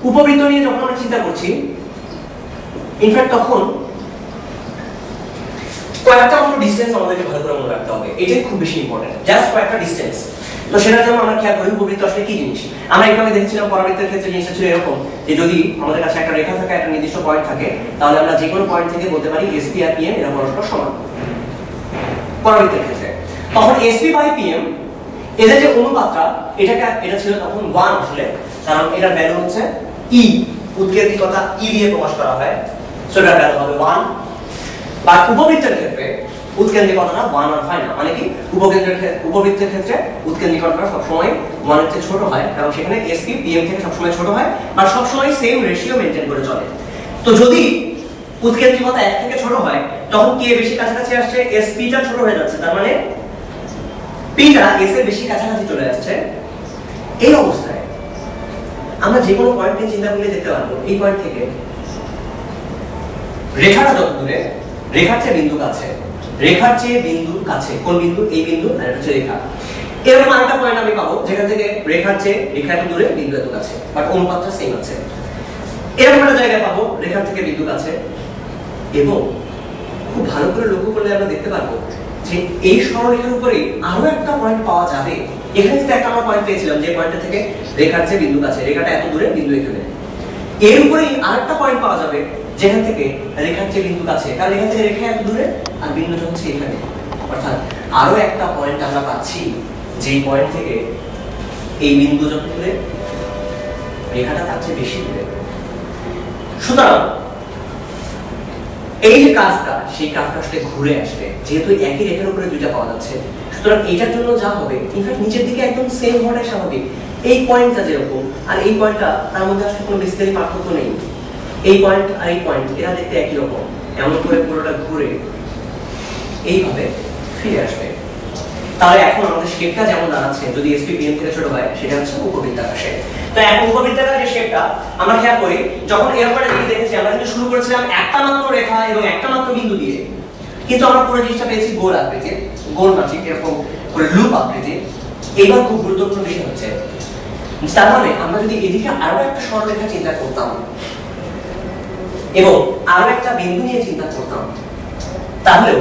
উপবৃত্ত নিয়ে যখন আমরা চিন্তা করছি ইনফ্যাক্ট তখন কয়েকটা মাত্র ডিসটেন্স আমাদেরকে ভালো করে মনে রাখতে হবে, এটাই খুব বেশি ইম্পর্টেন্ট, জাস্ট কয়েকটা ডিসটেন্স। তো সেটার জন্য আমরা খেয়াল করি উপবৃত্ত আসলে কি জিনিস। আমরা এখানে দেখেছিলাম পরাবৃত্তের ক্ষেত্রে জিনিসটা ছিল এরকম যে যদি আমাদের কাছে একটা রেখা থাকে, একটা নির্দিষ্ট পয়েন্ট থাকে, তাহলে আমরা যে কোনো পয়েন্ট থেকে বলতে পারি এসপি আর পিএম এরা পরস্পর সমান। পরাবৃত্তের ক্ষেত্রে তখন এসপি বাই পিএম এদের যে অনুপাতটা এটা ছিল তখন 1 আসলে, কারণ এটার ভ্যালু হচ্ছে ই, উৎকেন্দ্রিকতা ই দিয়ে প্রকাশ করা হয়, সো এটার ভ্যালু হবে 1। বাট উপবৃত্তের ক্ষেত্রে উৎকেন্দ্রিকতাটা 1 আর হয় না, মানে কি উপবৃত্তের ক্ষেত্রে উৎকেন্দ্রিকতাটা সবসময় 1 এর চেয়ে ছোট হয়, কারণ সেখানে এসপি পিএম থেকে সবসময় ছোট হয় আর সবসময় সেম রেশিও মেইনটেইন করে চলে। তো যদি উৎকেন্দ্রিকতা 1 থেকে ছোট হয় তখন কে বেশি কাছাকাছি আসছে, এসপি টা ছোট হয়ে যাচ্ছে, তার মানে পি টা এস এর বেশি কাছাকাছি চলে আসছে। এই অবস্থায় আমরা যে কোনো পয়েন্ট নিয়ে চিন্তা করলে দেখতে পারবো এই পয়েন্ট থেকে রেখাটা যত দূরে, রেখার চেয়ে বিন্দু কাছে, রেখার চেয়ে বিন্দু কাছে, কোন বিন্দু? এই বিন্দু, আর এটা হচ্ছে রেখা। এরকম আরেকটা পয়েন্ট আমি পাবো যেখান থেকে রেখার চেয়ে রেখা এত দূরে, বিন্দু এত কাছে, বাট অনুপাতটা সেম আছে। এরকম একটা জায়গায় পাবো রেখার থেকে বিন্দু কাছে, এবং খুব ভালো করে লক্ষ্য করলে আমরা দেখতে পারবো যে এই সরলরেখার উপরে আরো একটা পয়েন্ট পাওয়া যাবে। এখানে কিন্তু একটা আমরা পয়েন্ট পেয়েছিলাম যে পয়েন্ট থেকে রেখার চেয়ে বিন্দু কাছে, রেখাটা এত দূরে, বিন্দু এখানে। এর উপরেই আরেকটা পয়েন্ট পাওয়া যাবে যেখান থেকে রেখার চেয়ে বিন্দু কাছে, কারণ এখান থেকে রেখা এত দূরে আর বিন্দুটা হচ্ছে এখানে। অর্থাৎ আরো একটা পয়েন্ট আমরা পাচ্ছি যেই পয়েন্ট থেকে এই বিন্দু যত দূরে, রেখাটা তার চেয়ে বেশি দূরে। সুতরাং এই যে কাজটা, সেই কাজটা আসলে ঘুরে আসবে, যেহেতু একই রেখার উপরে দুইটা পাওয়া যাচ্ছে। সুতরাং এটার জন্য যা হবে ইনফ্যাক্ট নিচের দিকে একদম সেম হওয়াটাই স্বাভাবিক। এই পয়েন্টটা যেরকম আর এই পয়েন্টটা, তার মধ্যে আসলে কোনো বিস্তারিত পার্থক্য নেই। এই পয়েন্ট আর এই পয়েন্ট এরা দেখতে একই রকম, এমন করে পুরোটা ঘুরে এইভাবে ফিরে আসবে। তাহলে এখন আমাদের শেপটা যেমন দাঁড়াচ্ছে, যদি এসপি পিএম থেকে ছোট হয়, সেটা হচ্ছে উপবৃত্তাকার শেপ। তো এখন উপবৃত্তাকার যে শেপটা আমরা খেয়াল করি, যখন এরপরে যদি দেখেছি আমরা কিন্তু শুরু করেছিলাম একটা মাত্র রেখা এবং একটা মাত্র বিন্দু দিয়ে, কিন্তু আমরা পুরো জিনিসটা পেয়েছি গোল আকৃতির, গোল মাঝি এরকম করে লুপ আকৃতির। এবার খুব গুরুত্বপূর্ণ বিষয় হচ্ছে, তার মানে আমরা যদি এদিকে আরো একটা সরলরেখা চিন্তা করতাম এবং আরো একটা বিন্দু নিয়ে চিন্তা করতাম, তাহলেও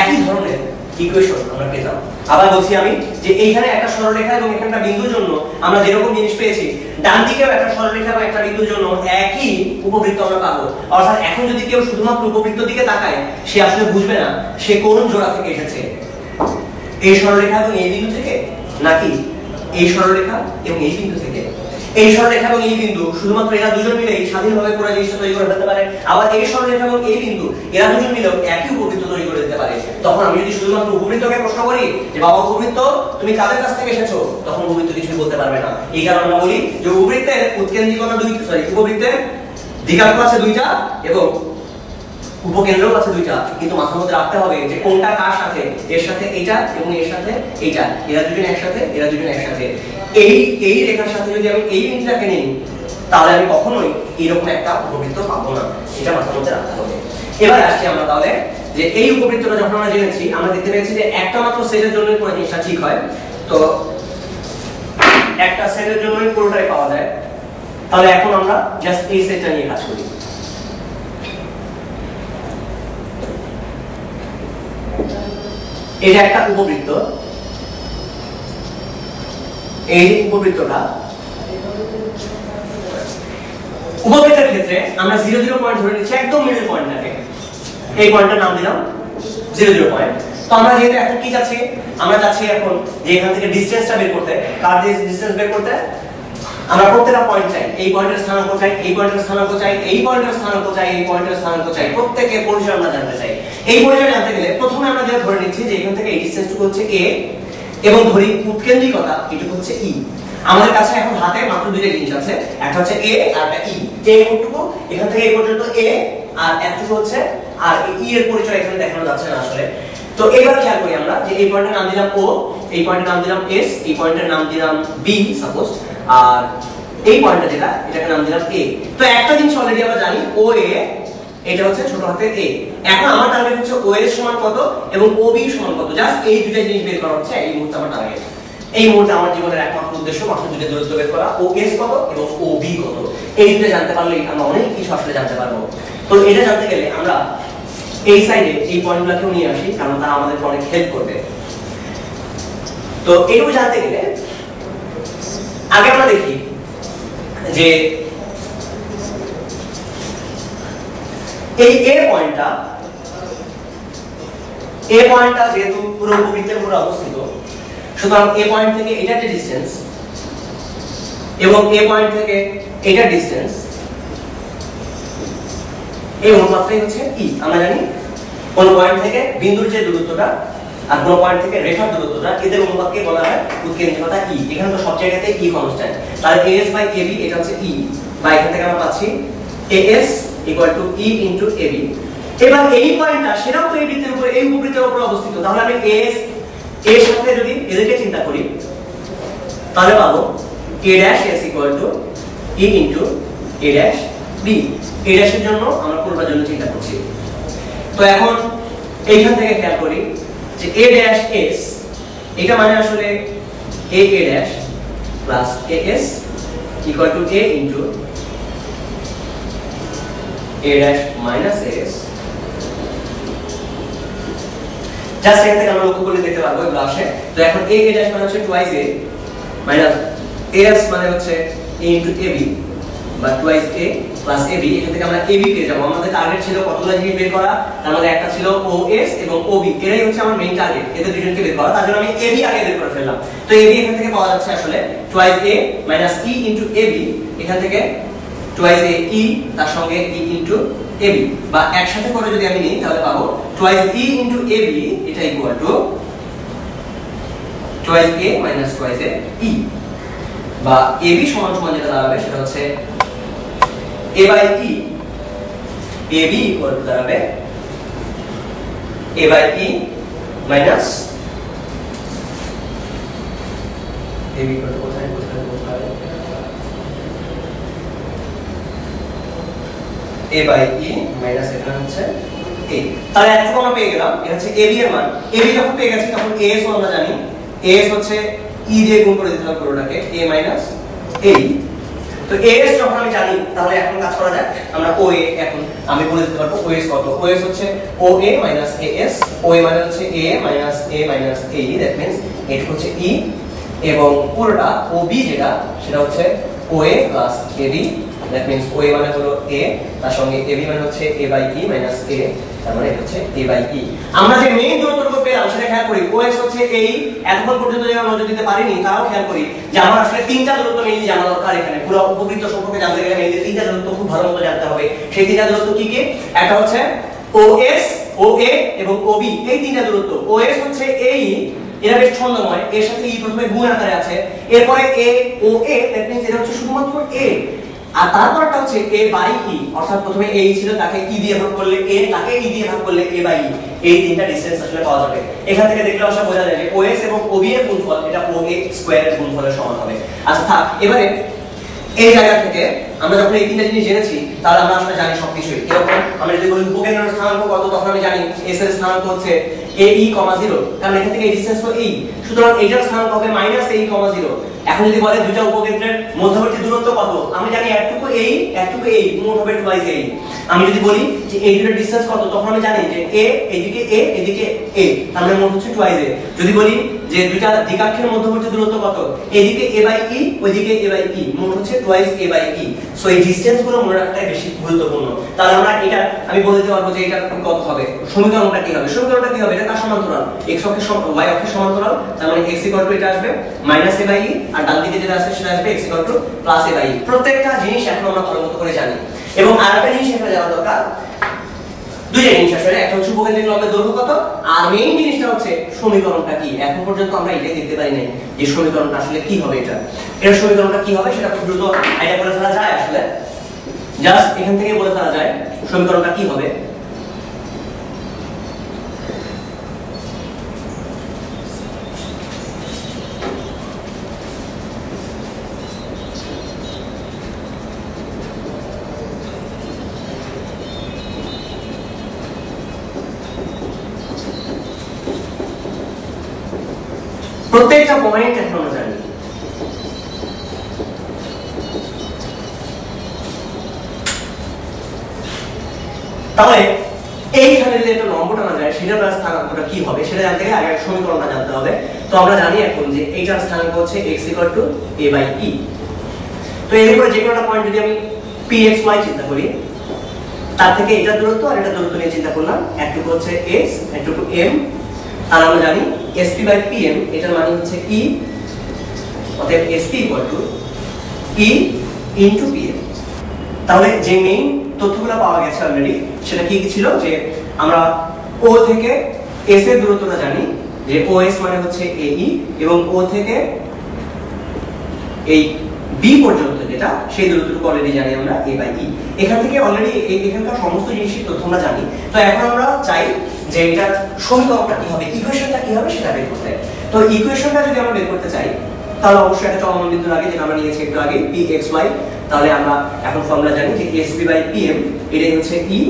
একই ধরনের ইকুয়েশন আমরা পেতাম। আবার বলছি আমি যে এইখানে একটা সরলরেখা এবং এখানটা বিন্দুর জন্য আমরা যেরকম জিনিস পেয়েছি, ডান দিকেও একটা সরলরেখা এবং একটা বিন্দুর জন্য একই উপবৃত্ত আমরা পাবো। অর্থাৎ এখন যদি কেউ শুধুমাত্র উপবৃত্তের দিকে তাকায়, সে আসলে বুঝবে না সে কোন জোড়া থেকে এসেছে, এই সরলরেখা এবং এই বিন্দু থেকে, নাকি এই সরলরেখা এবং এই বিন্দু থেকে। এই সরলরেখা এবং এই বিন্দু শুধুমাত্র এরা দুজন মিলেই স্বাধীনভাবে পুরো জিনিসটা তৈরি করে ফেলতে পারে, আবার এই সরলরেখা এবং এই বিন্দু এরা দুজন মিলেও একই উপবৃত্ত তৈরি করে দিতে পারে। তখন আমি যদি শুধুমাত্র উপবৃত্তকে প্রশ্ন করি যে বাবা উপবৃত্ত তুমি কাদের কাছ থেকে এসেছো, তখন উপবৃত্ত কিছুই বলতে পারবে না। এই কারণে আমরা বলি যে উপবৃত্তের উৎকেন্দ্রিকতা উপবৃত্তের দিগাঙ্ক আছে দুইটা এবং উপকেন্দ্রও আছে দুইটা, কিন্তু মাথার মধ্যে রাখতে হবে যে কোনটা কার সাথে, এর সাথে এটা এবং এর সাথে এইটা, এরা দুজন একসাথে, এরা দুজন একসাথে। এই রেখার সাথে যদি আমি এই বিন্দুটাকে নিই, তাহলে আমি কখনোই এরকম একটা উপবৃত্ত পাবো না, এটা মাথার মধ্যে রাখতে হবে। এবার আসছি আমরা তাহলে যে এই উপবৃত্তটা যখন আমরা জেনেছি, আমরা দেখতে পেয়েছি যে একটা মাত্র সেটের জন্যই পুরো জিনিসটা ঠিক হয়। তো একটা সেটের জন্যই পুরোটাই পাওয়া যায়। তাহলে এখন আমরা জাস্ট এই সেটটা নিয়ে কাজ করি। এটা একটা উপবৃত্ত, এই উপবৃত্তটা, উপবৃত্তের ক্ষেত্রে আমরা 0 0 পয়েন্ট ধরে নিচ্ছি, একদম মিডল পয়েন্টটাকে। এই পয়েন্টটার নাম দিলাম 0 0 পয়েন্ট। তো আমরা যেহেতু এখন কি চাচ্ছি, আমরা চাচ্ছি এখন যে এখান থেকে ডিসটেন্সটা বের করতে, কার ডিসটেন্স বের করতে, আমরা প্রত্যেকটা পয়েন্ট চাই, এই পয়েন্টের স্থানাঙ্ক চাই, এই পয়েন্টের স্থানাঙ্ক চাই, এই পয়েন্টের স্থানাঙ্ক চাই, এই পয়েন্টের স্থানাঙ্ক চাই, প্রত্যেকের পরিচয় আমরা জানতে চাই। এই পরিচয় জানতে গেলে প্রথমে আমরা যেটা ধরে নিচ্ছি যে এখান থেকে এই ডিসটেন্সটুকু হচ্ছে a এবং ধরি উৎকেন্দ্রিকতা এটুকু হচ্ছে e। আমাদের কাছে এখন হাতে মাত্র দুইটা জিনিস আছে, একটা হচ্ছে a আর একটা e। এই কোণটুকু এখান থেকে এই পর্যন্ত a আর এতটুকু হচ্ছে, আর e এর পরিচয় এখানে দেখানো যাচ্ছে না আসলে। তো এবার খেয়াল করি আমরা যে এই পয়েন্টের নাম দিলাম o, এই পয়েন্টের নাম দিলাম s, এই পয়েন্টের নাম দিলাম b সাপোজ, আর এই পয়েন্টটা যেটা এটাকে নাম দিলাম a। তো একটা জিনিস অলরেডি আমরা জানি OA এটা হচ্ছে ছোট হাতের a। এখন আমার টার্গেট হচ্ছে OA এর সমান কত এবং OB এর সমান কত, জাস্ট এই দুটো জিনিস বের করা হচ্ছে এই মুহূর্তে আমার টার্গেট। এই মুহূর্তে আমার জীবনের একমাত্র উদ্দেশ্য মাত্র দুটো দূরত্ব বের করা, ও এস কত এবং ও বি কত। এই দুটো জানতে পারলেই আমরা অনেক কিছু আসলে জানতে পারবো। তো এটা জানতে গেলে আমরা এই সাইডে এই পয়েন্টগুলোকেও নিয়ে আসি, কারণ তারা আমাদেরকে অনেক হেল্প করবে। তো এইটুকু জানতে গেলে আগে আমরা দেখি যে এই এ পয়েন্টটা যেহেতু পুরো উপবৃত্তের উপরে অবস্থিত, সুতরাং এ পয়েন্ট থেকে এটা যে ডিসটেন্স এবং এ পয়েন্ট থেকে এটা ডিসটেন্স, এই অনুপাতটাই হচ্ছে ই। আমরা জানি কোন পয়েন্ট থেকে বিন্দুর যে দূরত্বটা আর কোন পয়েন্ট থেকে রেখার দূরত্বটা, এদের অনুপাতকে বলা হয় উৎকেন্দ্রিকতা ই। এখানে তো সব জায়গাতে ই কনস্ট্যান্ট, তাহলে as বাই ab এটা হচ্ছে ই, বা এখান থেকে আমরা পাচ্ছি as equal to E into ab। এবার এই পয়েন্টটা সেটাও তো এই বৃত্তের উপরে, এই উপবৃত্তের উপরে অবস্থিত, তাহলে আমি as এর সাথে যদি এদেরকে চিন্তা করি তাহলে পাবো a dash s equal to E into a dash b। a dash এর জন্য আমরা পুরোটার জন্য চিন্তা করছি। তো এখন এইখান থেকে খেয়াল করি যে a dash s এটা মানে আসলে a dash plus as equal to a into a dash minus as। Just এখান থেকে আমরা লক্ষ্য করলে দেখতে পারবো এগুলো আসে। তো এখন a dash মানে হচ্ছে টুয়াইস a মাইনাস as মানে হচ্ছে a ইনটু ab বা টুয়াইস a প্লাস ab। এখান থেকে আমরা ab পেয়ে যাব। আমাদের টার্গেট ছিল কতগুলো জিনিস বের করা, তার মধ্যে একটা ছিল os এবং ob, এরাই হচ্ছে আমার মেইন টার্গেট, এদের দুজনকে বের করা। তার জন্য আমি ab আগে বের করে ফেললাম। তো ab এখান থেকে পাওয়া যাচ্ছে আসলে twice a minus e into ab, এখান থেকে টুয়াইস a e তার সঙ্গে e ইনটু ab, বা একসাথে করে যদি আমি নিই তাহলে পাবো টুয়াইস e ইনটু ab এটা equal to twice a minus twice a e, বা ab সমান সমান যেটা দাঁড়াবে সেটা হচ্ছে a by e, ab equal to দাঁড়াবে a by e minus ab equal to কোথায় a বাই e মাইনাস এটা হচ্ছে a। তাহলে এতটুকু আমরা পেয়ে গেলাম, এটা হচ্ছে ab এর মান। ab যখন পেয়ে গেছি তখন as ও আমরা জানি, as হচ্ছে e দিয়ে গুণ করে দিতে হবে পুরোটাকে, a মাইনাস a। তো as যখন আমি জানি তাহলে এখন কাজ করা যাক, আমরা oa এখন আমি বলে দিতে পারবো os কত। os হচ্ছে oa মাইনাস as, oa মানে হচ্ছে a minus a minus a, that means এটা হচ্ছে e, এবং পুরোটা ob যেটা সেটা হচ্ছে oa plus ab, that means oa মানে হলো a তার সঙ্গে ab মানে হচ্ছে a by e minus a, তার মানে এটা হচ্ছে a বাই e। আমরা যে মেইন দূরত্বটুকু পেলাম সেটা খেয়াল করি, os হচ্ছে এই এতক্ষণ পর্যন্ত যে আমরা নজর দিতে পারিনি তাও খেয়াল করি যে আমার আসলে তিনটা দূরত্ব মেইনলি জানা দরকার। এখানে পুরো উপবৃত্ত সম্পর্কে জানতে গেলে মেইনলি তিনটা দূরত্ব খুব ভালো মতো জানতে হবে। সেই তিনটা দূরত্ব কি কি? একটা হচ্ছে os, oa এবং ob, এই তিনটা দূরত্ব। os হচ্ছে এই, এরা বেশ ছন্দময়, এর সাথে ই প্রথমে গুণ আকারে আছে, এরপরে a o a, that means এটা হচ্ছে শুধুমাত্র a, আর তারপরটা হচ্ছে a বাই e, অর্থাৎ প্রথমে a ছিল তাকে e দিয়ে ভাগ করলে a, তাকে e দিয়ে ভাগ করলে a বাই e, এই তিনটা ডিসটেন্স আসলে পাওয়া যাবে। এখান থেকে দেখলে আসলে বোঝা যায় যে os এবং ob এর গুণফল এটা oa স্কয়ার এর গুণফলের সমান হবে। আচ্ছা থাক, এবারে এই জায়গা থেকে আমরা যখন এই তিনটা জিনিস জেনেছি তাহলে আমরা আসলে জানি সবকিছুই। এরকম আমরা যদি বলি উপকেন্দ্রের স্থানাঙ্ক কত, তখন আমি জানি s এর স্থানাঙ্ক হচ্ছে ae, 0, কারণ এখান থেকে এই ডিসটেন্স তো এই, সুতরাং এইটার স্থানাঙ্ক হবে -ae, 0। এখন যদি বলে দুইটা উপকেন্দ্রের মধ্যবর্তী দূরত্ব কত, আমি জানি একটুকু এই একটুকু এই, মোট হবে টুয়াইস এই। আমি যদি বলি যে এই দুটোর ডিসটেন্স কত, তখন আমি জানি যে a এদিকে a এদিকে a, তার মানে মোট হচ্ছে টুয়াইস a। যদি বলি যে দুইটা দ্বিকাক্ষের মধ্যবর্তী দূরত্ব কত, এদিকে a বাই e ওইদিকে a বাই e, মোট হচ্ছে twice a by e। So এই ডিসটেন্স গুলো মনে রাখাটাই বেশি গুরুত্বপূর্ণ। তাহলে আমরা এটা আমি বলে দিতে পারবো যে এটা কত হবে, সমীকরণটা কি হবে। সমীকরণটা কি হবে, এটা কার সমান্তরাল, x অক্ষের y অক্ষের সমান্তরাল, তার মানে x ইকুয়াল টু এটা আসবে মাইনাস a বাই e, আর ডান দিকে যেটা আছে সেটা আসবে x equal to plus a by e। প্রত্যেকটা জিনিস এখন আমরা ভালোমতো করে জানি। এবং আরেকটা জিনিস এখানে জানা দরকার, দুইটা জিনিস আসলে, একটা হচ্ছে উপকেন্দ্রিক লম্বের দৈর্ঘ্য কত, আর মেইন জিনিসটা হচ্ছে সমীকরণটা কি। এখন পর্যন্ত আমরা এটাই দেখতে পারি নাই যে সমীকরণটা আসলে কি হবে। এটার সমীকরণটা কি হবে সেটা খুব দ্রুত আইডিয়া করে ফেলা যায়। আসলে জাস্ট এখান থেকে বলে ফেলা যায় সমীকরণটা কি হবে। প্রত্যেকটা পয়েন্ট এখন আমরা জানি। তাহলে এইখানে যদি একটা লম্বটা না যায় সেটার স্থানাঙ্কটা কি হবে সেটা জানতে গেলে আগে সমীকরণটা জানতে হবে। তো আমরা জানি এখন যে এইটার স্থানাঙ্ক হচ্ছে x = a/e। তো এর উপরে যে কোনো একটা পয়েন্ট যদি আমি pxy চিন্তা করি, তার থেকে এটা দূরত্ব আর এটা দূরত্ব নিয়ে চিন্তা করলাম, একটুকু হচ্ছে x একটুকু m, আর আমরা জানি sp/pm এটার মানে হচ্ছে e, অতএব sp = e * pm। তাহলে যে মেইন তথ্যগুলো পাওয়া গেছে অলরেডি সেটা কি ছিল যে আমরা o থেকে s এর দূরত্বটা জানি যে os মানে হচ্ছে ae, এবং o থেকে এই b পর্যন্ত যেটা সেই দূরত্বটুকু অলরেডি জানি আমরা a/e। এখান থেকে অলরেডি এখানকার সমস্ত জিনিসের তথ্য আমরা জানি। তো এখন আমরা চাই যে এটার সমীকরণটা কি হবে, ইকুয়েশনটা কি হবে সেটা বের করতে। তো ইকুয়েশনটা যদি আমরা বের করতে চাই তাহলে অবশ্যই একটা চলমান বিন্দুর আগে যেটা আমরা নিয়েছি একটু আগে pxy, তাহলে আমরা এখন ফর্মুলা জানি যে sp/pm এটাই হচ্ছে e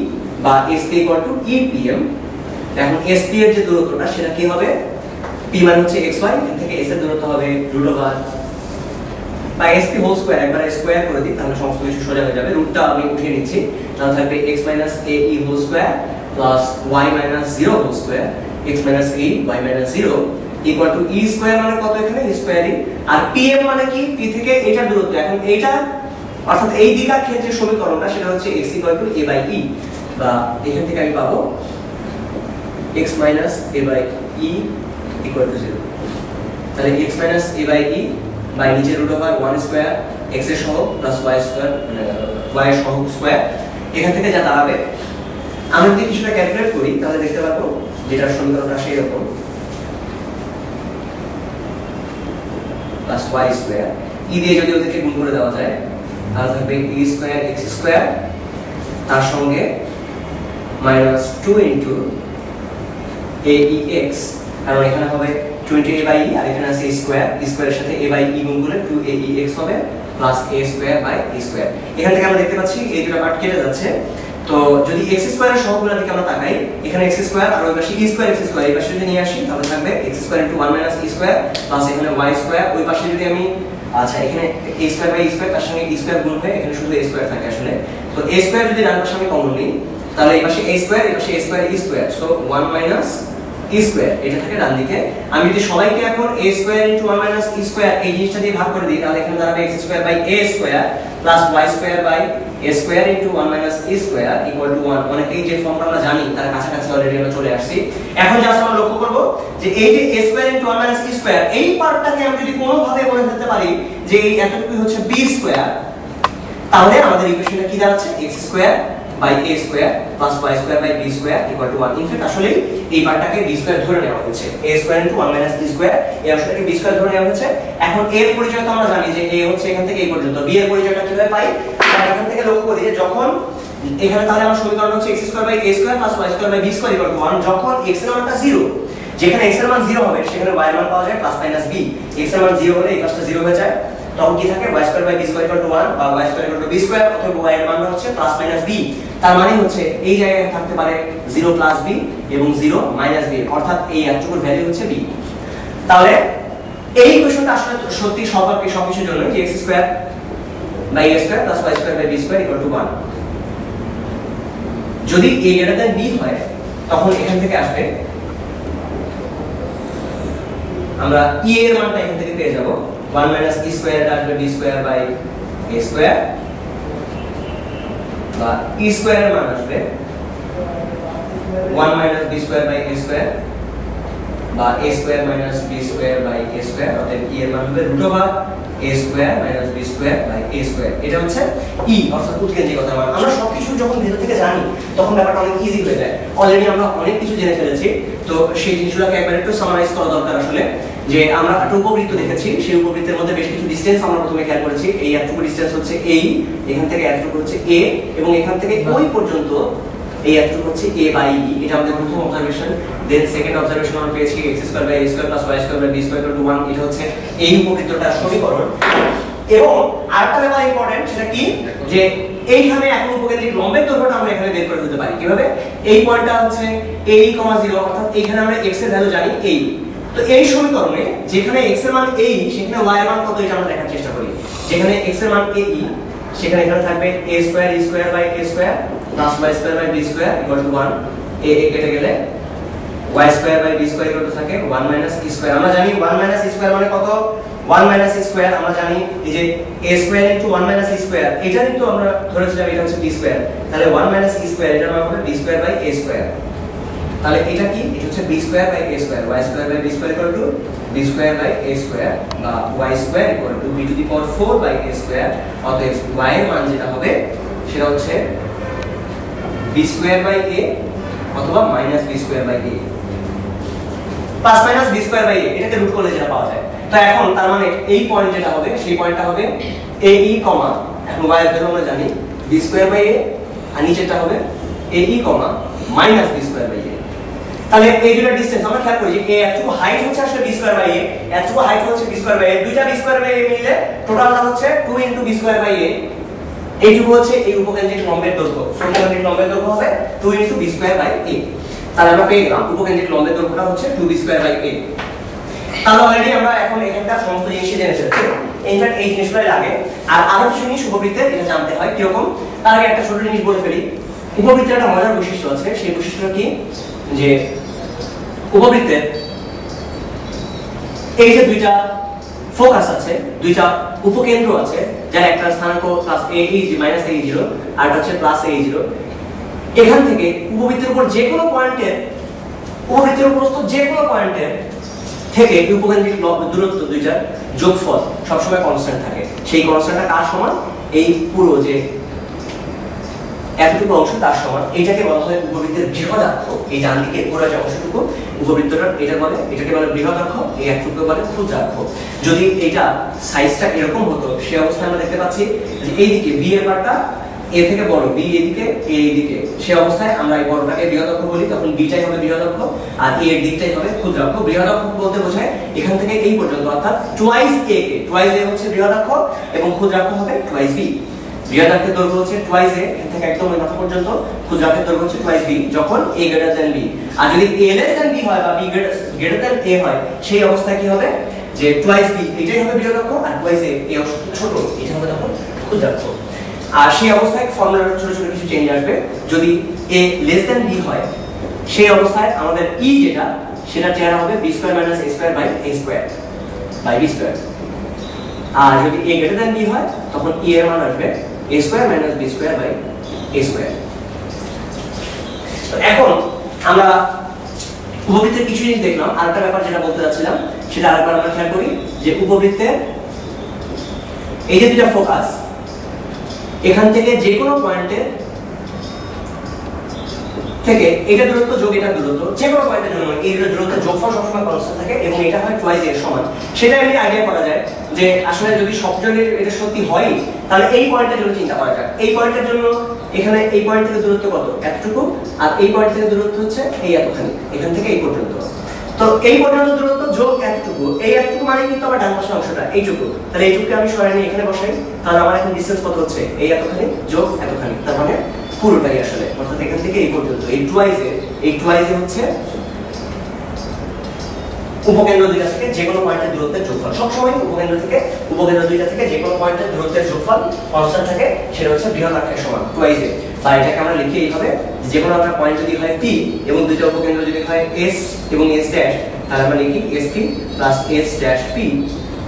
বা sp = e/pm। এখন sp এর যে দূরত্বটা সেটা কি হবে, p মানে হচ্ছে xy, এখান থেকে s এর দূরত্ব হবে √, বা sp হোল স্কয়ার, একবার স্কয়ার করে দিই তাহলে সমস্ত কিছু সোজা হয়ে যাবে। রুটটা আমি উঠিয়ে নিচ্ছি, তাহলে থাকবে x - ae whole square plus y - 0 whole square, x - a y - 0 equal to e square মানে কত, এখানে e স্কয়ারই, আর pm মানে কি, p থেকে এটা দূরত্ব। এখন এইটা অর্থাৎ এই দিকের ক্ষেত্রে সমীকরণটা সেটা হচ্ছে x = a/e, বা এখান থেকে আমি পাবো x - a/e = 0। তাহলে x - a/e বাই নিচে √1 স্কয়ার x এর সহগ প্লাস y স্কয়ার, y এর সহগ স্কয়ার, এখান থেকে যা দাঁড়াবে আমরা যদি কিছুটা ক্যালকুলেট করি তাহলে দেখতে পাবো যেটার সমীকরণটা সেই রকম প্লাস y স্কয়ার, e দিয়ে যদি ওদেরকে গুণ করে দেওয়া যায় তাহলে থাকবে e স্কয়ার x স্কয়ার, তার সঙ্গে -2 aex, কারণ এখানে হবে 20a/e আর এখানে আছে স্কয়ার, স্কয়ারের সাথে a/e গুণ করলে 2aex হবে plus a square by e square. এখান থেকে আমরা দেখতে পাচ্ছি এই দুটো পার্ট কেটে যাচ্ছে। তো যদি x স্কয়ারের সহগগুলোর দিকে আমরা তাকাই, এখানে x স্কয়ার আর ওই পাশে e স্কয়ার x স্কয়ার, এই পাশে যদি নিয়ে আসি তাহলে থাকবে x square * 1 - e square plus এখানে y স্কয়ার, ওই পাশে যদি আমি আচ্ছা এখানে a square by e square তার সঙ্গে e স্কয়ার গুণ হয়ে এখানে শুধু a স্কয়ার থাকে আসলে। তো a স্কয়ার যদি ডান পাশে আমি কমন নিই তাহলে এই পাশে a স্কয়ার, এই পাশে a square e square, so 1 - e square এটা থাকে ডান দিকে। আমি যদি সবাইকে এখন a স্কয়ার * 1 - e স্কয়ার এই জিনিসটা দিয়ে ভাগ করে দিই তাহলে এখানে দাঁড়াবে x square by a square plus y square by a square * 1 - e square = 1। অনেকেই যে ফর্মটা আমরা জানি তার কাছাকাছি অলরেডি আমরা চলে আসছি। এখন জাস্ট আমরা লক্ষ্য করব যে এই যে a স্কয়ার * 1 - e স্কয়ার এই পার্টটাকে আমি যদি কোনো ভাবে বলে ফেলতে পারি যে এই এতটুকু হচ্ছে b স্কয়ার, তাহলে আমাদের ইকুয়েশনটা কি দাঁড়াচ্ছে x square by a square plus y square by b square = 1। In fact আসলে এই পার্টটাকে b স্কয়ার ধরে নেওয়া হয়েছে, a স্কয়ার * 1 - e স্কয়ার, এই অংশটাকে b স্কয়ার ধরে নেওয়া হয়েছে। এখন a এর পরিচয় তো আমরা জানি যে a হচ্ছে এখান থেকে এই পর্যন্ত, b এর পরিচয়টা কিভাবে পাই, আমরা এখান থেকে লক্ষ্য করি যে যখন এখানে তাহলে আমার সমীকরণ হচ্ছে x square by a square plus y square by b square = 1, যখন x এর মানটা 0, যেখানে x এর মান 0 হবে সেখানে y এর মান পাওয়া যায় প্লাস মাইনাস b, x এর মান 0 হলে এই পাশটা 0 হয়ে যায়, তখন কি থাকে y square by b square = 1 বা y স্কয়ার = b স্কয়ার, অথবা y এর মান হচ্ছে প্লাস মাইনাস b। তার মানে হচ্ছে এই জায়গায় থাকতে পারে 0 প্লাস b এবং 0 মাইনাস b, অর্থাৎ এই এতটুকুর ভ্যালু হচ্ছে b। তাহলে এই ইকুয়েশনটা আসলে সত্যি সবকিছুর জন্য যে x square by a square plus y square by b square = 1। যদি a greater than b হয় তখন এখান থেকে আসবে আমরা e এর মানটা এখান থেকে পেয়ে যাব 1 - e স্কয়ার আসবে b square by a square, বা e স্কয়ার এর মান আসবে 1 - b square by a square, বা a square - b square by a square, অর্থাৎ e এর মান হবে √a square - b square by a square. এটা হচ্ছে e অর্থাৎ উৎকেন্দ্রিকতার মান। আমরা সবকিছু যখন ভেতর থেকে জানি তখন ব্যাপারটা অনেক ইজি হয়ে যায়। অলরেডি আমরা অনেক কিছু জেনে ফেলেছি, তো সেই জিনিসগুলোকে একবার একটু সামারাইজ করা দরকার আসলে। যে আমরা একটা উপবৃত্ত দেখেছি, সেই উপবৃত্তের মধ্যে বেশ কিছু ডিসটেন্স আমরা প্রথমে খেয়াল করেছি। এই এতটুকু ডিসটেন্স হচ্ছে এই, এখান থেকে এতটুকু হচ্ছে a, এবং এখান থেকে ওই পর্যন্ত এই এতটুকু হচ্ছে a বাই b। এটা আমাদের প্রথম অবজারভেশন। দেন সেকেন্ড অবজারভেশন আমরা পেয়েছি x square by a square plus y square by b square = 1। এটা হচ্ছে এই উপবৃত্তটার সমীকরণ। এবং আরেকটা ব্যাপার ইম্পর্টেন্ট, সেটা কি যে এইখানে এখন উপকেন্দ্রিক লম্বের দৈর্ঘ্যটা আমরা এখানে বের করে দিতে পারি কিভাবে। এই পয়েন্টটা হচ্ছে a, 0, অর্থাৎ এইখানে আমরা x এর ভ্যালু জানি এই, তো এই সমীকরণে যেখানে x এর মান a সেখানে y এর মান কত এটা আমরা দেখার চেষ্টা করি। যেখানে x এর মান a সেখানে এখানে থাকবে a square e square by a square plus y square by b square equal to 1, a কেটে গেলে y square by b square equal to থাকে 1 মাইনাস e স্কয়ার। আমরা জানি 1 মাইনাস e স্কয়ার মানে কত, 1 মাইনাস e স্কয়ার আমরা জানি এই যে a square into 1 minus e square, এটা কিন্তু আমরা ধরেছিলাম এটা হচ্ছে b স্কয়ার, তাহলে 1 মাইনাস e স্কয়ার এটার মান হবে b square by a square. তাহলে এটা কি, এটা হচ্ছে b square by a square, y square by b square equal to b square by a square বা y square equal to b to the power 4 by a square. অতএব y এর মান যেটা হবে সেটা হচ্ছে b স্কয়ার বাই a অথবা minus b square by a plus minus b square by a, এটাকে রুট করলে যেটা পাওয়া যায়। তো এখন তার মানে এই পয়েন্ট যেটা হবে সেই পয়েন্টটা হবে a e কমা, এখন y এর ভ্যালু আমরা জানি b স্কয়ার বাই a, আর নিচেরটা হবে a e comma minus b square by a। তাহলে এই দুটো ডিসটেন্স আমরা খেয়াল করি যে a এতটুকু হাইট হচ্ছে আসলে b স্কয়ার বাই a, এতটুকু হাইট হচ্ছে b স্কয়ার বাই a, দুইটা b স্কয়ার বাই a মিলে টোটালটা হচ্ছে 2 into b square by a। এইটুকু হচ্ছে এই উপকেন্দ্রিক লম্বের দৈর্ঘ্য, উপকেন্দ্রিক লম্বের দৈর্ঘ্য হবে 2 into b square by a। তাহলে আমরা পেয়ে গেলাম উপকেন্দ্রিক লম্বের দৈর্ঘ্যটা হচ্ছে 2b স্কয়ার বাই a। তাহলে অলরেডি আমরা এখন এখানকার সমস্ত জিনিস জেনে ফেলেছি, ইনফ্যাক্ট এই জিনিসগুলোই লাগে। আর আরো কিছু জিনিস উপবৃত্তের এটা জানতে হয় কিরকম, তার আগে একটা ছোট জিনিস বলে ফেলি। উপবৃত্তের একটা মজার বৈশিষ্ট্য আছে, সেই বৈশিষ্ট্যটা কি যে উপবৃত্তের এই যে দুইটা ফোকাস আছে, দুইটা উপকেন্দ্র আছে, যার একটা স্থানাঙ্ক প্লাস a মাইনাস a0 আর একটা হচ্ছে প্লাস a0। এখান থেকে উপবৃত্তের উপর যে কোনো পয়েন্টের, উপবৃত্তের উপরস্থ যে কোনো পয়েন্টের থেকে এই উপকেন্দ্রিক দূরত্ব দুইটার যোগফল সবসময় কনস্ট্যান্ট থাকে। সেই কনস্ট্যান্টটা কার সমান, এই পুরো যে এতটুকু অংশ তার সমান। এইটাকে বলা হয় উপবৃত্তের বৃহদাক্ষ। এই ডান দিকে পুরো যে অংশটুকু উপবৃত্তটার এটা বলে, এটাকে বলে বৃহদাক্ষ, এই একটুকু বলে ক্ষুদ্রাক্ষ। যদি এটা সাইজটা এরকম হতো সেই অবস্থায় আমরা দেখতে পাচ্ছি যে এইদিকে বি এর পার্টটা এ থেকে বড়, বি এদিকে এ এইদিকে, সেই অবস্থায় আমরা এই বড়টাকে বৃহদাক্ষ বলি, তখন বিটাই হবে বৃহদাক্ষ আর এ এর দিকটাই হবে ক্ষুদ্রাক্ষ। বৃহদাক্ষ বলতে বোঝায় এখান থেকে এই পর্যন্ত, অর্থাৎ টুয়াইস এ কে, টুয়াইস এ হচ্ছে বৃহদাক্ষ এবং ক্ষুদ্রাক্ষ হবে টুয়াইস বি। বৃহদাক্ষের দৈর্ঘ্য হচ্ছে টুয়াইস এ, এখান থেকে একদম এই মাথা পর্যন্ত, ক্ষুদ্রাক্ষের দৈর্ঘ্য হচ্ছে টুয়াইস বি যখন a গ্রেটার দ্যান b। আর যদি a লেস দ্যান b হয় বা b গ্রেটার দ্যান a হয় সেই অবস্থায় কি হবে যে টুয়াইস b এটাই হবে বৃহদাক্ষ আর টুয়াইস a এই অংশটা ছোট, এটা হবে তখন ক্ষুদ্রাক্ষ। আর সেই অবস্থায় ফর্মুলার ছোট ছোট কিছু চেঞ্জ আসবে। যদি a লেস দ্যান b হয় সেই অবস্থায় আমাদের e যেটা সেটা চেহারা হবে b square minus a square by a square by b square. আর যদি a গ্রেটার দ্যান b হয় তখন e এর মান আসবে a square minus b square by a square. তো এখন আমরা উপবৃত্তের কিছু জিনিস দেখলাম। আরেকটা ব্যাপার যেটা বলতে যাচ্ছিলাম সেটা আরেকবার আমরা খেয়াল করি যে উপবৃত্তের এই যে দুটো ফোকাস, এখান থেকে যে কোনো পয়েন্টে থেকে এটা দূরত্ব যোগ এটা দূরত্ব, যে কোনো পয়েন্টের জন্য এই দূরত্বের যোগফল সবসময় কনস্ট্যান্ট থাকে এবং এটা হয় টুয়াইস এর সমান। সেটা এমনি আইডিয়া করা যায় যে আসলে যদি সবজনের এটা সত্যি হয় তাহলে এই পয়েন্টের জন্য চিন্তা করা যায়। এই পয়েন্টের জন্য এখানে এই পয়েন্ট থেকে দূরত্ব কত, এতটুকু, আর এই পয়েন্ট থেকে দূরত্ব হচ্ছে এই এতখানি, এখান থেকে এই পর্যন্ত। তো এই পর্যন্ত দূরত্ব যোগ এতটুকু, এই এতটুকু মানে কিন্তু আমার ডান পাশের অংশটা এইটুকু, তাহলে এইটুকুকে আমি সরাই নিয়ে এখানে বসাই, তাহলে আমার এখন ডিসটেন্স কত হচ্ছে এই এতখানি যোগ এতখানি, তার মানে পুরোটাই আসলে, অর্থাৎ এখান থেকে এই পর্যন্ত এই টুয়াইস এ হচ্ছে উপকেন্দ্র দুইটা থেকে যে কোনো পয়েন্টের দূরত্বের যোগফল। সবসময় উপকেন্দ্র দুইটা থেকে যে কোনো পয়েন্টের দূরত্বের যোগফল কনস্ট্যান্ট থাকে, সেটা হচ্ছে বৃহদাক্ষের সমান টুয়াইস এ। বা এটাকে আমরা লিখি এইভাবে, যে কোনো একটা পয়েন্ট যদি হয় p এবং দুইটা উপকেন্দ্র যদি হয় s এবং s ড্যাশ, তাহলে আমরা লিখি sp plus s dash p,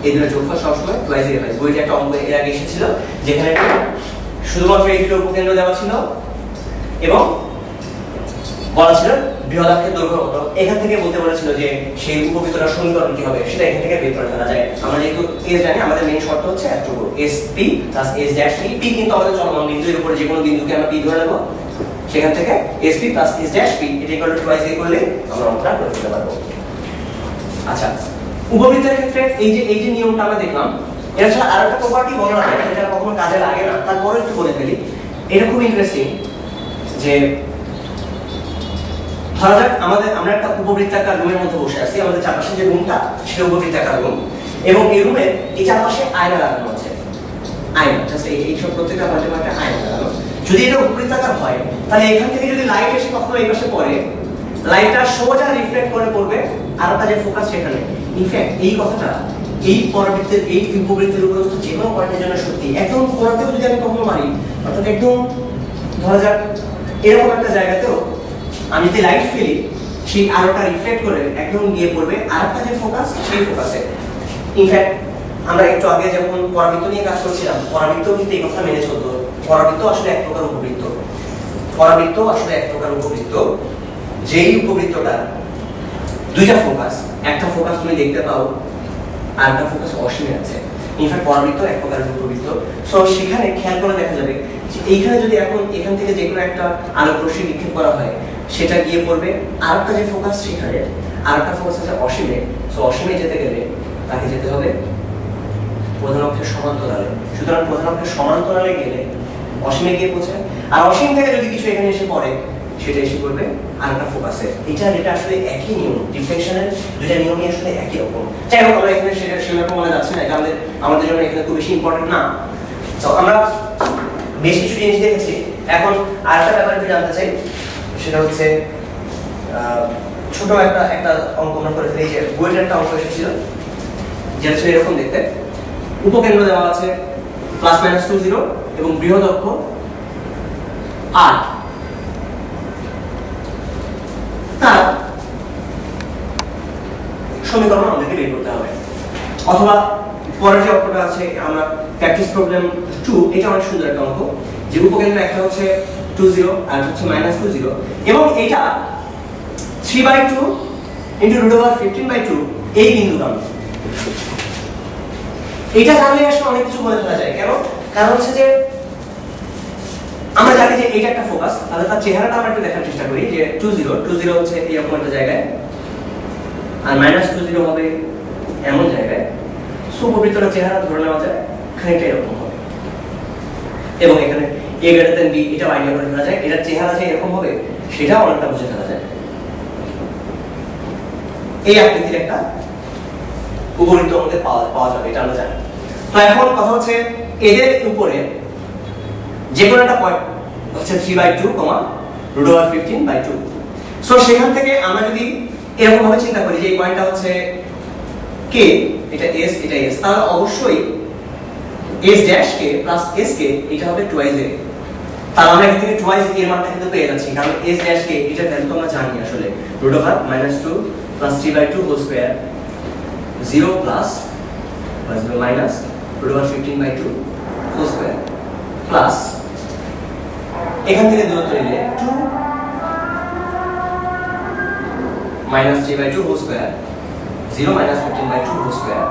এই দুটো যোগফল সবসময় টুয়াইস এ হয়। বইটা একটা অঙ্ক এর আগে এসেছিল যেখানে শুধুমাত্র এই দুটো উপকেন্দ্র দেওয়া ছিল এবং বলা ছিল বৃহদাক্ষের দৈর্ঘ্য কত। এখান থেকে বলতে বলেছিল যে সেই উপবৃত্তটার সমীকরণ কি হবে সেটা এখান থেকে বের করে ফেলা যায়। আমরা যেহেতু s জানি, আমাদের মেইন শর্ত হচ্ছে এতটুকু sp plus s dash p, p কিন্তু আমাদের চলমান বিন্দুর উপরে যে কোনো বিন্দুকে আমরা p ধরে নেব, সেখান থেকে sp plus s dash p এটা ইকুয়াল টু টুয়াইস এ করলে আমরা অঙ্কটা করে ফেলতে পারবো। আচ্ছা, উপবৃত্তের ক্ষেত্রে এই যে নিয়মটা আমরা দেখলাম, এটা ছাড়া আরেকটা প্রপার্টি বলা হয় যেটা কখনো কাজে লাগে না, তারপরে একটু বলে ফেলি। এটা খুব ইন্টারেস্টিং যে ধরা যাক আমরা একটা উপবৃত্তাকার রুমের মধ্যে বসে আছি, আমাদের চারপাশে যে রুমটা সেটা উপবৃত্তাকার রুম এবং এই রুমের এই চারপাশে আয়না লাগানো আছে, আয়না জাস্ট এই সব প্রত্যেকটা পাশে আয়না লাগানো। যদি এটা উপবৃত্তাকার হয় তাহলে এখান থেকে যদি লাইট এসে কখনো এই পাশে পড়ে, লাইটটা সোজা রিফ্লেক্ট করে পড়বে আর একটা যে ফোকাস সেখানে। ইনফ্যাক্ট এই কথাটা এই পরাবৃত্তের এই উপবৃত্তের উপরস্থ যে কোনো পয়েন্টের জন্য সত্যি। একদম কোণাতেও যদি আমি কখনো মারি, অর্থাৎ একদম ধরা যাক এরকম একটা জায়গাতেও আমি যদি লাইট ফেলি, সেই আলোটা রিফ্লেক্ট করে একদম গিয়ে পড়বে আর একটা যে ফোকাস সেই ফোকাসে। ইনফ্যাক্ট আমরা একটু আগে যেমন পরাবৃত্ত নিয়ে কাজ করছিলাম, পরাবৃত্ত কিন্তু এই কথা মেনে চলতো। পরাবৃত্ত আসলে এক প্রকার উপবৃত্ত, পরাবৃত্ত আসলে এক প্রকার উপবৃত্ত, যেই উপবৃত্তটা দুইটা ফোকাস, একটা ফোকাস তুমি দেখতে পাও আর একটা ফোকাস অসীমে আছে। ইনফ্যাক্ট পরাবৃত্ত এক প্রকার উপবৃত্ত। সো সেখানে খেয়াল করে দেখা যাবে যে এইখানে যদি এখন এখান থেকে যে কোনো একটা আলোক রশ্মি নিক্ষেপ করা হয়, সেটা গিয়ে পড়বে আর একটা যে ফোকাস সেখানে, আর একটা ফোকাস আছে অসীমে। সো অসীমে যেতে গেলে তাকে যেতে হবে প্রধান অক্ষের সমান্তরালে। সুতরাং প্রধান অক্ষের সমান্তরালে গেলে অসীমে গিয়ে পৌঁছায়, আর অসীম থেকে যদি কিছু এখানে এসে পড়ে সেটা এসে পড়বে আর একটা ফোকাসে। এটা আসলে একই নিয়ম, রিফ্লেকশনের দুইটা নিয়মই আসলে একই রকম। যাই হোক, আমরা এখানে সেটা সেরকম মনে যাচ্ছে না, এটা আমাদের জন্য এখানে খুব বেশি ইম্পর্টেন্ট না। তো আমরা বেশ কিছু জিনিস দেখেছি, এখন আরেকটা ব্যাপার একটু জানতে চাই, সেটা হচ্ছে ছোট একটা অঙ্ক আমরা করে ফেলি। যে বইয়ের একটা অঙ্ক এসেছিল যেটা ছিল এরকম দেখতে, উপকেন্দ্র দেওয়া আছে +-20 এবং বৃহৎ অক্ষ 8। তার সমীকরণ আমাদেরকে বের করতে হবে। অথবা পরের যে অঙ্কটা আছে, আমরা প্র্যাকটিস প্রবলেম 2, এটা অনেক সুন্দর একটা অঙ্ক, যে উপকেন্দ্র একটা হচ্ছে 20 আর হচ্ছে -20, এবং এটা 3/2 × √15/2 এই বিন্দুটা। এটা জানলে আসলে অনেক কিছু বলে ফেলা যায়। কেন? কারণ হচ্ছে যে আমরা জানি যে এটা একটা ফোকাস, তাহলে তার চেহারাটা আমরা একটু দেখার চেষ্টা করি। যে 20 হচ্ছে এরকম একটা জায়গায়, আর -20 হবে এমন জায়গায়। সো উপবৃত্তটার চেহারা ধরে নেওয়া যায় খানিকটা এরকম হবে, এবং এখানে a > b এটাও আইডিয়া করে ফেলা যায়। এটার চেহারা যে এরকম হবে সেটাও অনেকটা বুঝে ফেলা যায়। এই আকৃতির একটা উপবৃত্ত আমাদের পাওয়া যাবে, এটা আমরা জানি। তো এখন কথা হচ্ছে এদের উপরে যে কোনো একটা পয়েন্ট হচ্ছে 3/2, √15/2। সো সেখান থেকে আমরা যদি এরকম ভাবে চিন্তা করি যে এই পয়েন্টটা হচ্ছে k, এটা s, এটা s, তাহলে অবশ্যই s' k plus s k এটা হবে twice a। তাহলে আমরা এখান থেকে twice এর মানটা কিন্তু পেয়ে যাচ্ছি, কারণ s' k এটার ভ্যালু তো আমরা জানি আসলে √-2 + 3/2 হোল স্কয়ার 0 প্লাস বা 0 মাইনাস √15/2 হোল স্কয়ার প্লাস এখান থেকে দূরত্ব নিলে 2 - 3/2 হোল স্কয়ার 0 - 15/2 হোল স্কয়ার।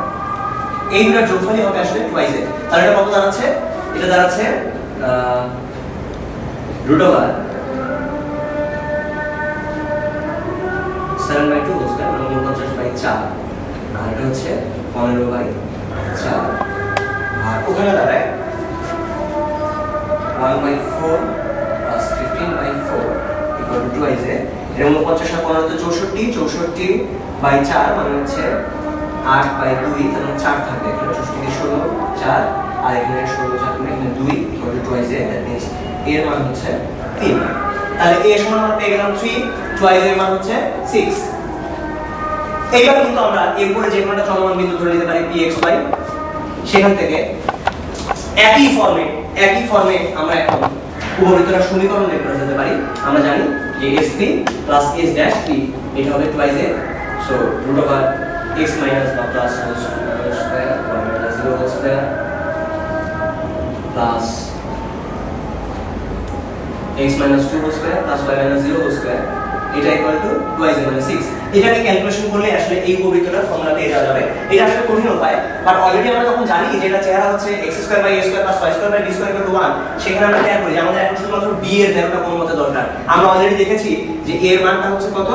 এই দুটোর যোগফলই হবে আসলে twice a। তাহলে এটা কত দাঁড়াচ্ছে? এটা দাঁড়াচ্ছে √7/2 হোল স্কয়ার, মানে 49/4, আর এটা হচ্ছে 15/4, আর ওখানে দাঁড়ায় 1/4 + 15/4 = twice a। এর 49 আর 15 তো 64, 64/4 মানে হচ্ছে 8/2, তাহলে 4 থাকবে এখানে। 64 কে 16 4, আর এখানে 16 4 মানে এখানে 2 = twice a। দ্যাট মিন্স এর মান হচ্ছে 3। তাহলে a সমান আমরা পেয়ে গেলাম 3, twice এর মান হচ্ছে 6। এইবার কিন্তু আমরা এরপরে যে কোনটা চলমান বিন্দু ধরে নিতে পারি pxy, সেখান থেকে একই ফর্মে আমরা এখন উপবৃত্তটার সমীকরণ বের করে ফেলতে পারি। আমরা জানি যে sp প্লাস s' p এটা হবে twice a। So √x minus বা প্লাস হোল স্কয়ার বা minus 0 whole square plus x minus 2 whole square plus y minus 0 whole square এটা ইকুয়াল টু twice a মানে 6। এটাকে ক্যালকুলেশন করলে আসলে এই উপবৃত্তটার ফর্মুলা পেয়ে যাওয়া যাবে। এটা আসলে কঠিন উপায়, বাট অলরেডি আমরা যখন জানি যে এটা চেহারা হচ্ছে x² / a² + y² / b² = 1, সেখানে আমরা খেয়াল করি যে আমাদের এখন শুধুমাত্র b এর ভ্যালুটা কোন মতে দরকার। আমরা অলরেডি দেখেছি যে a এর মানটা হচ্ছে কত,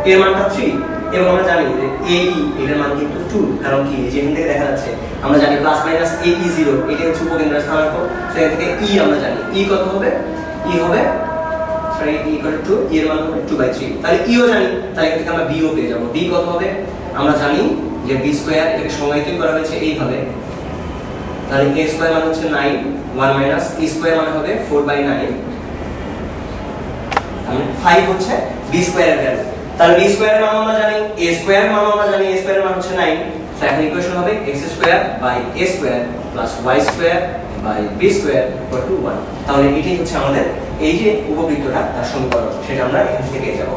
a এর মানটা 3, এবং আমরা জানি যে ae এটার মান কিন্তু 2। কারণ কি, যে এখান থেকে দেখা যাচ্ছে আমরা জানি +-ae0 এটা হচ্ছে উপকেন্দ্রের স্থানাঙ্ক। সো এখান থেকে e আমরা জানি, e কত হবে, e হবে e এর মান হবে 2/3। তাহলে e ও জানি, তাহলে এখান থেকে আমরা b ও পেয়ে যাব। b কত হবে আমরা জানি যে b² এটাকে সংজ্ঞায়িত করা হয়েছে এইভাবে। তাহলে a² মানে হচ্ছে 9, 1 মাইনাস e² মানে হবে 4/9, তাহলে 5 হচ্ছে b² এর ভ্যালু। তাহলে b স্কয়ার মান আমরা জানি, a স্কয়ার মান আমরা জানি, a স্কয়ার মান হচ্ছে 9। তো এখন ইকুয়েশন হবে x square by a square plus y square by b square equal to 1। তাহলে এটাই হচ্ছে আমাদের এই যে উপবৃত্তটা তার সমীকরণ, সেটা আমরা এখান থেকে পেয়ে যাব।